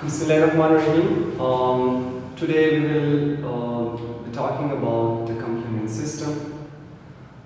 Bismillahirrahmanirrahim. Today we will be talking about the complement system.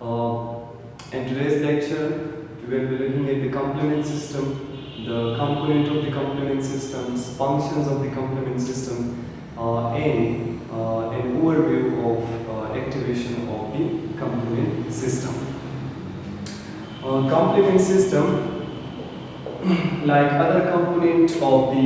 In today's lecture, we will be looking at the complement system, the component of the complement system, functions of the complement system, and an overview of activation of the complement system. Complement system, like other component of the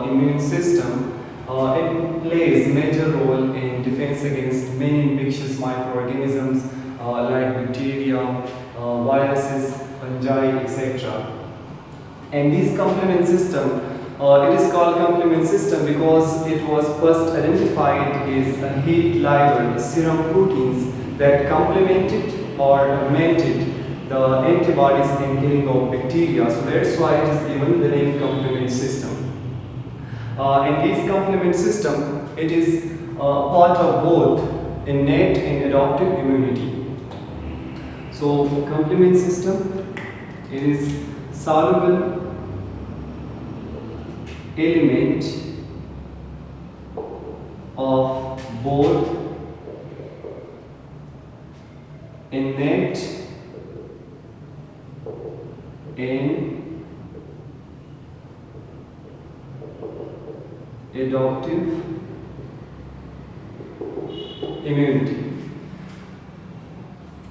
immune system, it plays major role in defense against many infectious microorganisms like bacteria, viruses, fungi, etc. And this complement system, it is called complement system because it was first identified as a heat ligand serum proteins that complemented or augmented the antibodies in killing of bacteria. So that's why it is given the name complement system. And this complement system, it is part of both innate and adaptive immunity. So complement system, it is soluble element of both innate and adaptive immunity.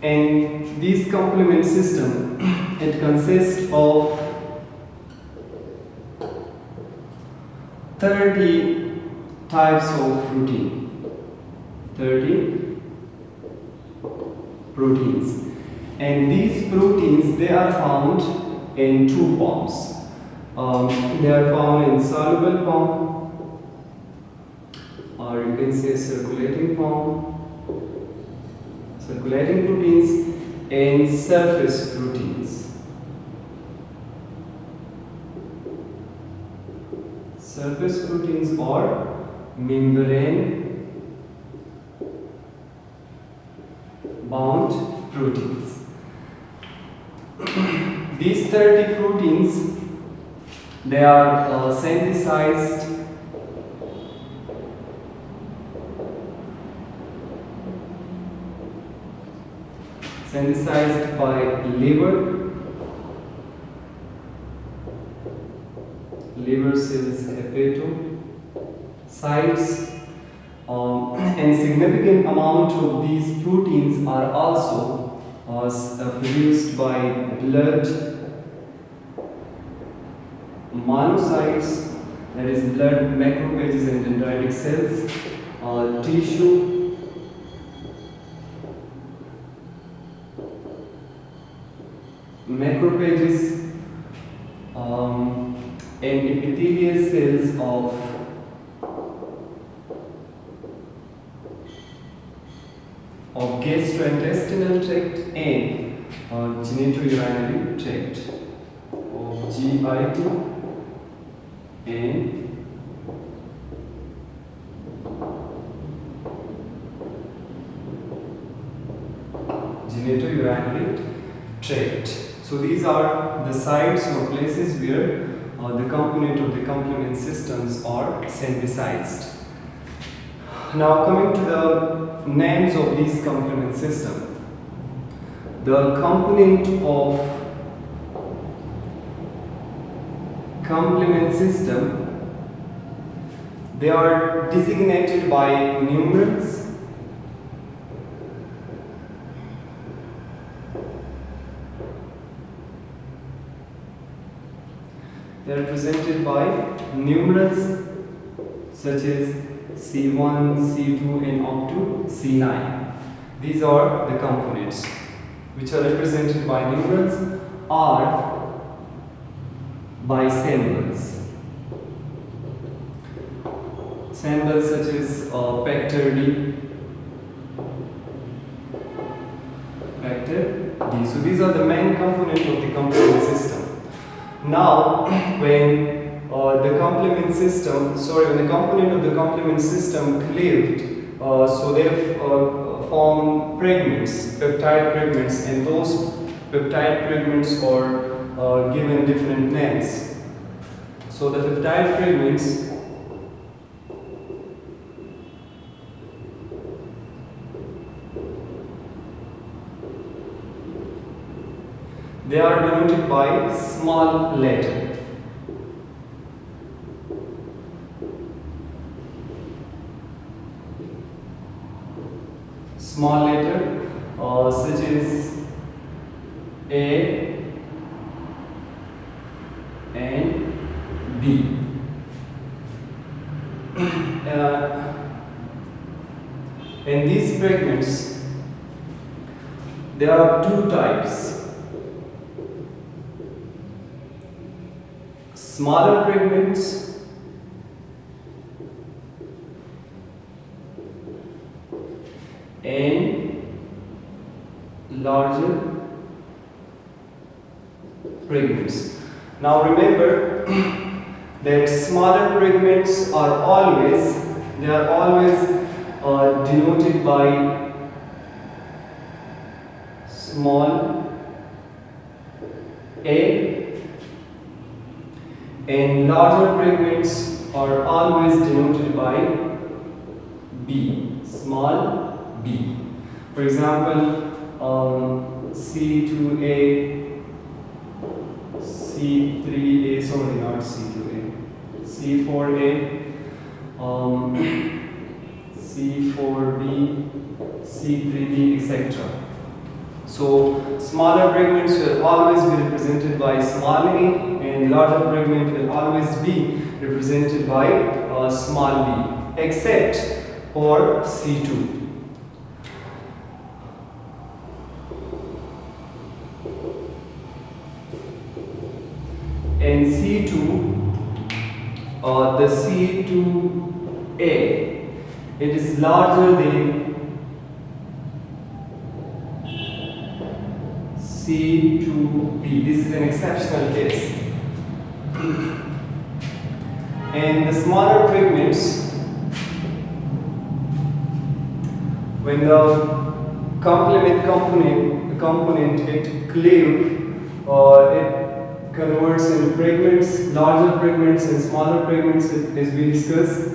And this complement system, it consists of 30 types of protein, 30 proteins. And these proteins, they are found in two forms. They are found in soluble form, or you can say circulating form, circulating proteins, and surface proteins. Surface proteins or membrane bound proteins. These 30 proteins, they are synthesized by liver cells, hepatocytes, and significant amount of these proteins are also produced by blood monocytes, that is blood macrophages and dendritic cells, tissue, macrophages, and epithelial cells of gastrointestinal tract and genitourinary tract, of GIT and genitourinary tract. So these are the sites or places where the component of the complement systems are synthesized. Now coming to the names of these complement system. The component of complement system, they are designated by numerals. They are represented by numerals such as C1, C2 and up to C9. These are the components which are represented by numerals or by symbols. Symbols such as vector D, vector D. So these are the main components of the complement system. Now, when the complement system, when the component of the complement system cleaved, so they form fragments, peptide fragments, and those peptide fragments are given different names. So So the peptide fragments they are denoted by small letter. Small letter such as A and B. In these fragments, there are two types: smaller fragments and larger fragments. Now remember that smaller fragments are always denoted by small a, and larger fragments are always denoted by b, small b. For example, C2A, C3A, sorry, not C2A, C4A, C4B, C3B, etc. So smaller fragments will always be represented by small a, and larger fragment will always be represented by small b, except for C2. And C2, the C2A, it is larger than C2B. This is an exceptional case. And the smaller fragments, when the complement component it cleave, it converts into fragments, larger fragments and smaller fragments, as we discussed.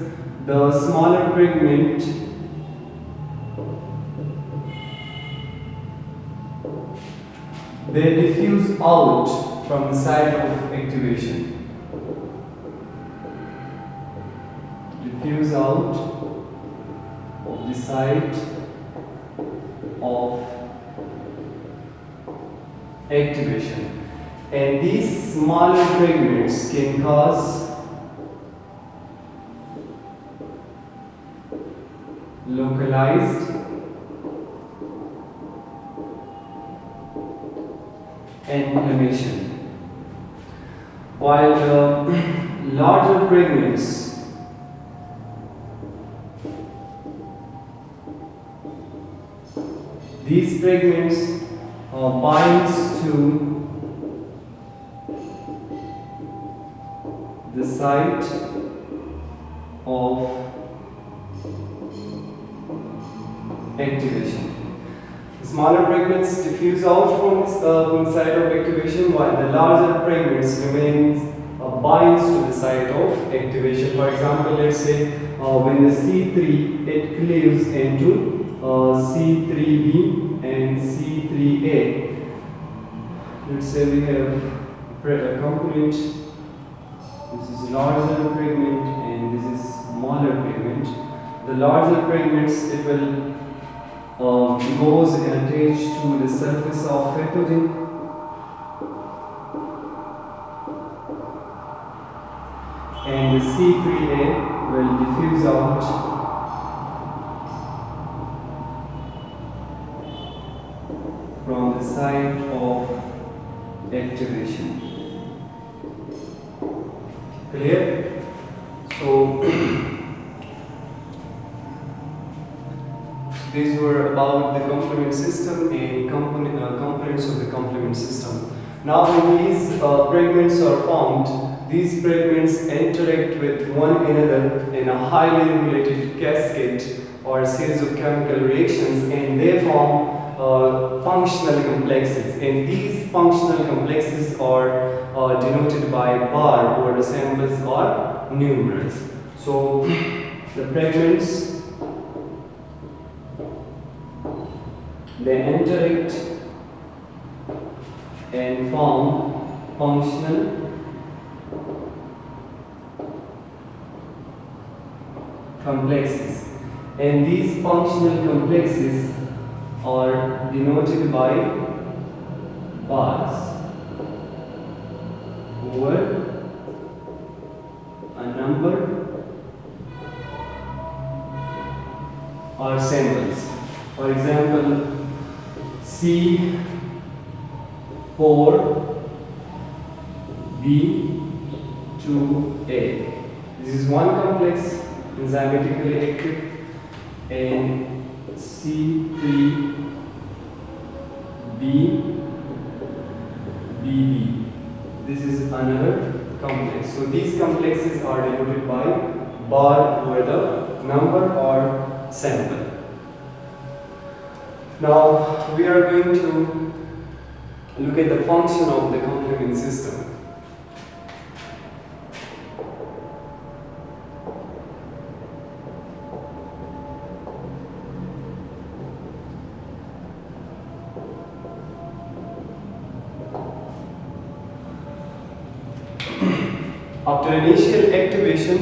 The smaller fragment they diffuse out from the site of activation. Diffuse out of the site of activation. And these smaller fragments can cause localized inflammation, while the larger fragments these fragments binds to the site of activation. The smaller fragments diffuse out from the site of activation, while the larger fragments remains binds to the site of activation. For example, let's say when the C3 it cleaves into C3B and C3A. Let's say we have a component. This is larger fragment and this is smaller fragment. The larger fragments it will goes and attach to the surface of pathogen, and the C3A will diffuse out from the site of activation. Clear? So these were about the complement system and components of the complement system. Now when these fragments are formed, these fragments interact with one another in a highly regulated cascade or series of chemical reactions, and they form functional complexes. And these functional complexes are denoted by bar or symbols or numerals. So the fragments, they interact and form functional complexes, and these functional complexes are denoted by bars over a number or symbols. For example, C 4 B 2A. This is one complex enzymatically active, and C3 B BB. This is another complex. So these complexes are denoted by bar over the number or sample. Now we are going to look at the function of the complement system. After initial activation,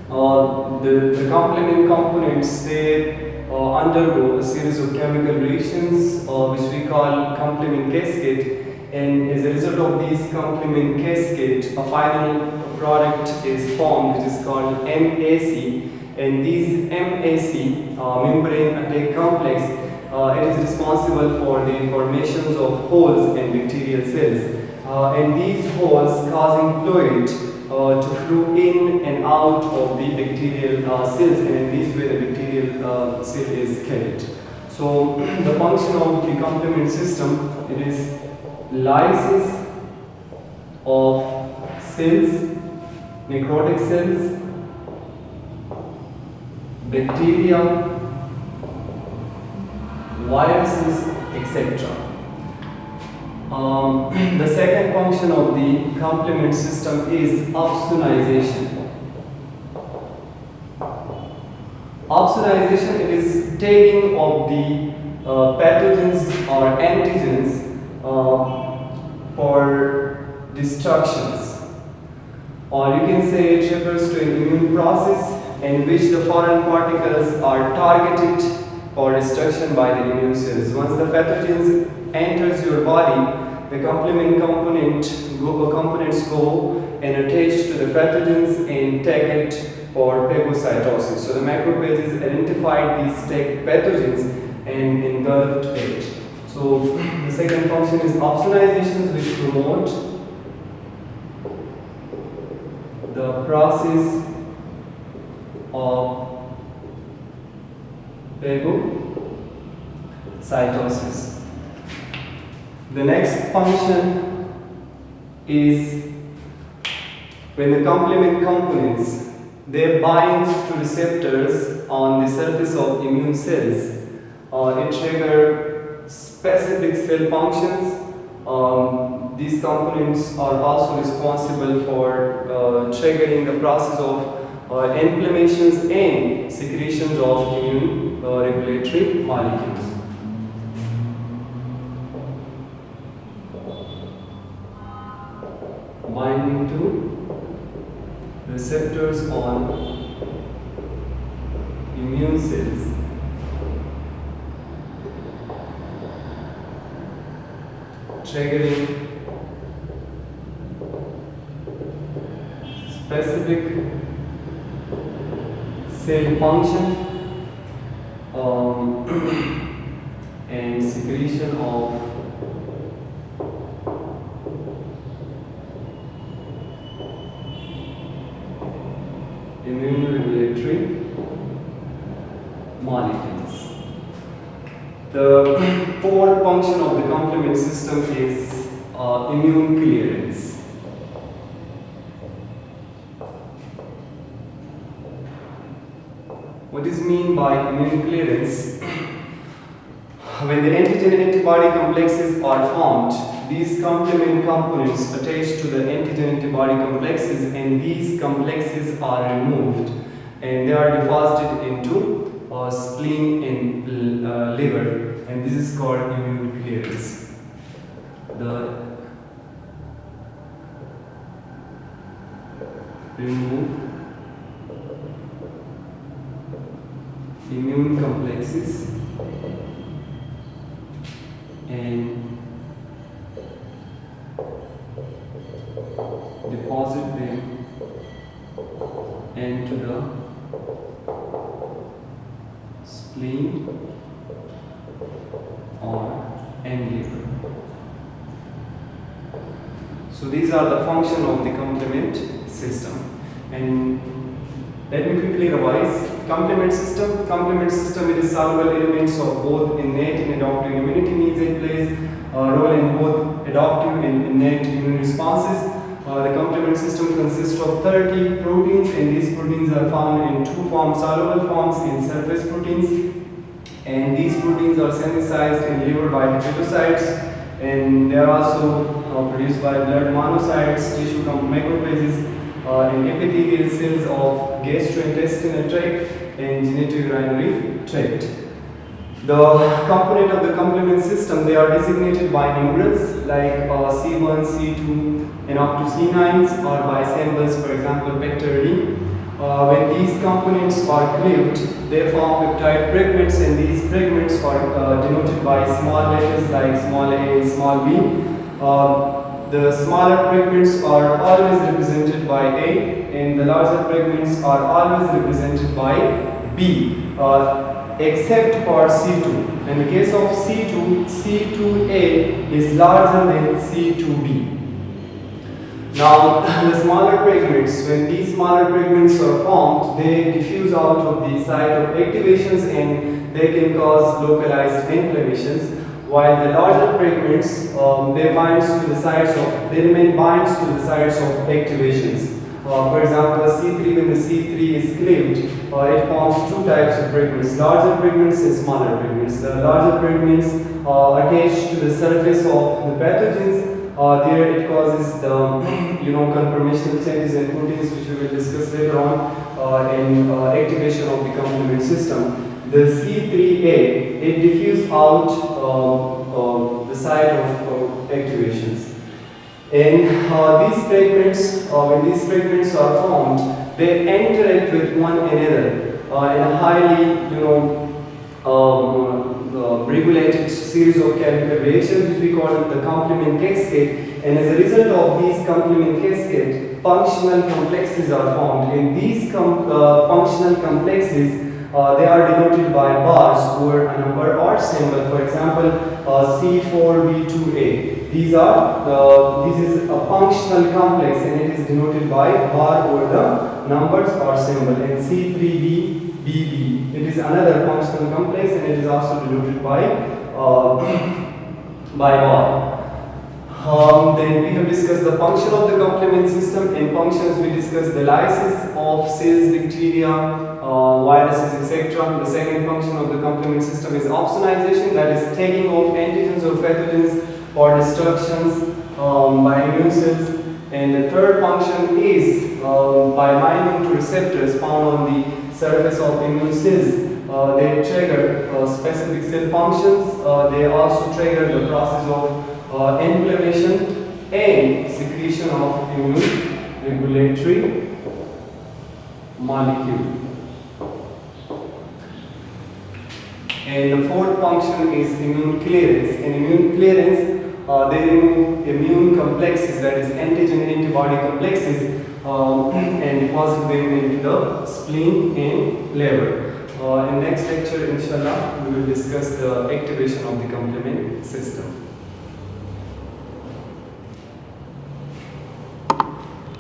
the complement components, they undergo a series of chemical reactions which we call complement cascade, and as a result of these complement cascade, a final product is formed which is called MAC, and these MAC, membrane attack complex, it is responsible for the formations of holes in bacterial cells. And these holes causing fluid to flow in and out of the bacterial cells, and in this way the bacterial cell is killed. So the function of the complement system, it is lysis of cells, necrotic cells, bacteria, viruses, etc. The second function of the complement system is opsonization. Opsonization, it is tagging of the pathogens or antigens for destructions, or you can say it refers to an immune process in which the foreign particles are targeted for destruction by the immune cells. Once the pathogens enters your body, the complement components go and attach to the pathogens and tag it for phagocytosis. So the macrophages identified these tagged pathogens and engulfed it. So the second function is opsonizations, which promote the process of phagocytosis. The next function is when the complement components, they bind to receptors on the surface of immune cells. It triggers specific cell functions. These components are also responsible for triggering the process of inflammations and secretions of immune regulatory molecules. Binding to receptors on immune cells. Triggering specific cell function and secretion of immune regulatory molecules. The fourth function of the complement system is immune clearance. What is mean by immune clearance? When the antigen and antibody complexes are formed, these complement components attach to the antigen-antibody complexes, and these complexes are removed and they are deposited into spleen and liver, and this is called immune clearance. The remove immune complexes and deposit them into the spleen or liver. So these are the function of the complement system. And let me quickly revise. Complement system it is soluble elements of both innate and adaptive immunity needs. It plays a role in both adaptive and innate immune responses. The complement system consists of 30 proteins, and these proteins are found in two forms: soluble forms and surface proteins. And these proteins are synthesized in liver by hepatocytes, and they are also produced by blood monocytes, tissue macrophages, and epithelial cells of gastrointestinal tract and genitourinary tract. The component of the complement system, they are designated by numerals like C1, C2 and up to C9s, or by symbols, for example pectorinine. When these components are cleaved, they form peptide fragments, and these fragments are denoted by small letters like small a and small b. The smaller fragments are always represented by A, and the larger fragments are always represented by B, except for C2. In the case of C2, C2A is larger than C2B. Now, the smaller fragments, when these smaller fragments are formed, they diffuse out of the site of activations and they can cause localized inflammations. While the larger fragments, they remain binds to the sites of activations. For example, C3, when the C3 is cleaved, it forms two types of fragments: larger fragments and smaller fragments. The larger fragments attach to the surface of the pathogens. There it causes the conformational changes in proteins, which we will discuss later on in activation of the complement system. The C3A, it diffuses out the site of activations. And these fragments, when these fragments are formed, they interact with one another in a highly, regulated series of chemical reactions, which we call the complement cascade. And as a result of these complement cascade, functional complexes are formed. And these functional complexes, they are denoted by bars or a number or symbol. For example, C4B2A. This is a functional complex, and it is denoted by bar or the numbers or symbol. And C3BBB, it is another functional complex, and it is also denoted by bar. Then we have discussed the function of the complement system. In functions, we discussed the lysis of cells, bacteria, viruses, etc. The second function of the complement system is opsonization, that is taking of antigens or pathogens or destructions by immune cells. And the third function is by binding to receptors found on the surface of immune cells. They trigger specific cell functions. They also trigger the process of inflammation and secretion of immune regulatory molecule. And the fourth function is immune clearance. In immune clearance, they remove immune complexes, that is antigen antibody complexes, and deposit them into the spleen and liver. In next lecture, inshallah, we will discuss the activation of the complement system.